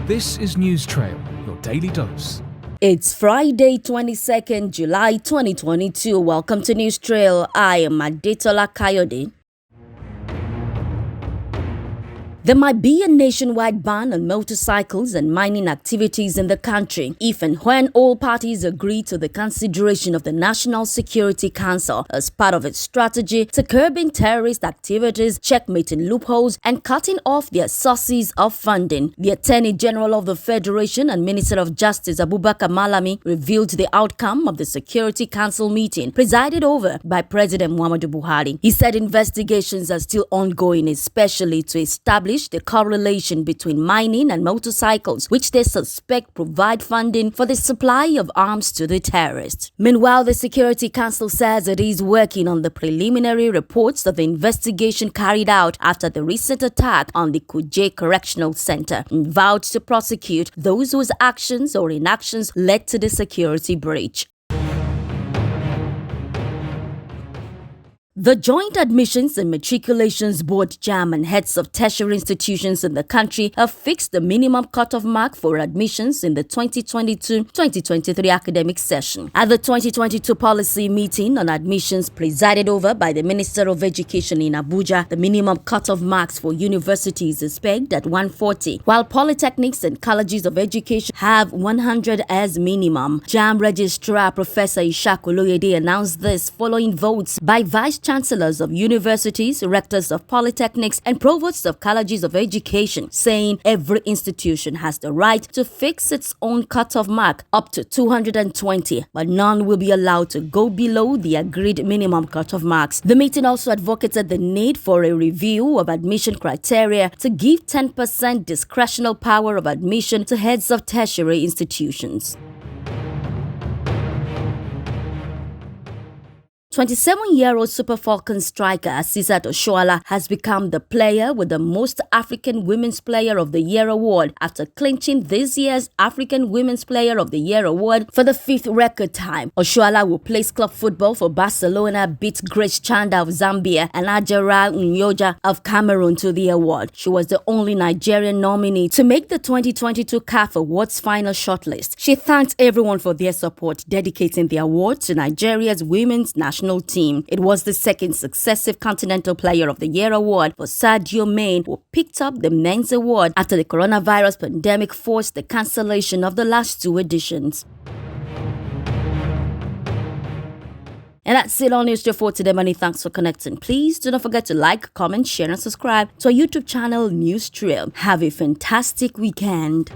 This is News Trail, your daily dose. It's Friday, 22nd July 2022. Welcome to News Trail. I am Adetola Kayode. There might be a nationwide ban on motorcycles and mining activities in the country if and when all parties agree to the consideration of the National Security Council as part of its strategy to curbing terrorist activities, checkmating loopholes, and cutting off their sources of funding. The Attorney General of the Federation and Minister of Justice Abubakar Malami revealed the outcome of the Security Council meeting presided over by President Muhammadu Buhari. He said investigations are still ongoing, especially to establish the correlation between mining and motorcycles, which they suspect provide funding for the supply of arms to the terrorists. Meanwhile, the Security Council says it is working on the preliminary reports of the investigation carried out after the recent attack on the Kuje Correctional Center and vowed to prosecute those whose actions or inactions led to the security breach. The Joint Admissions and Matriculations Board (JAM) and heads of tertiary institutions in the country have fixed the minimum cutoff mark for admissions in the 2022-2023 academic session. At the 2022 policy meeting on admissions presided over by the Minister of Education in Abuja, the minimum cutoff marks for universities is pegged at 140, while polytechnics and colleges of education have 100 as minimum. JAM Registrar Professor Ishaq Oloyede announced this following votes by Vice Chancellors of universities, rectors of polytechnics, and provosts of colleges of education, saying every institution has the right to fix its own cutoff mark up to 220, but none will be allowed to go below the agreed minimum cutoff marks. The meeting also advocated the need for a review of admission criteria to give 10% discretional power of admission to heads of tertiary institutions. 27-year-old Super Falcons striker Asisat Oshoala has become the player with the most African Women's Player of the Year award after clinching this year's African Women's Player of the Year award for the 5th record time. Oshoala will play club football for Barcelona, beat Grace Chanda of Zambia and Ajara Nyoja of Cameroon to the award. She was the only Nigerian nominee to make the 2022 CAF Awards final shortlist. She thanked everyone for their support, dedicating the award to Nigeria's women's national team. It was the second successive Continental Player of the Year award for Sadio Mane, who picked up the men's award after the coronavirus pandemic forced the cancellation of the last two editions. And that's it on News Trail for today. Many thanks for connecting. Please do not forget to like, comment, share, and subscribe to our YouTube channel, News Trail. Have a fantastic weekend.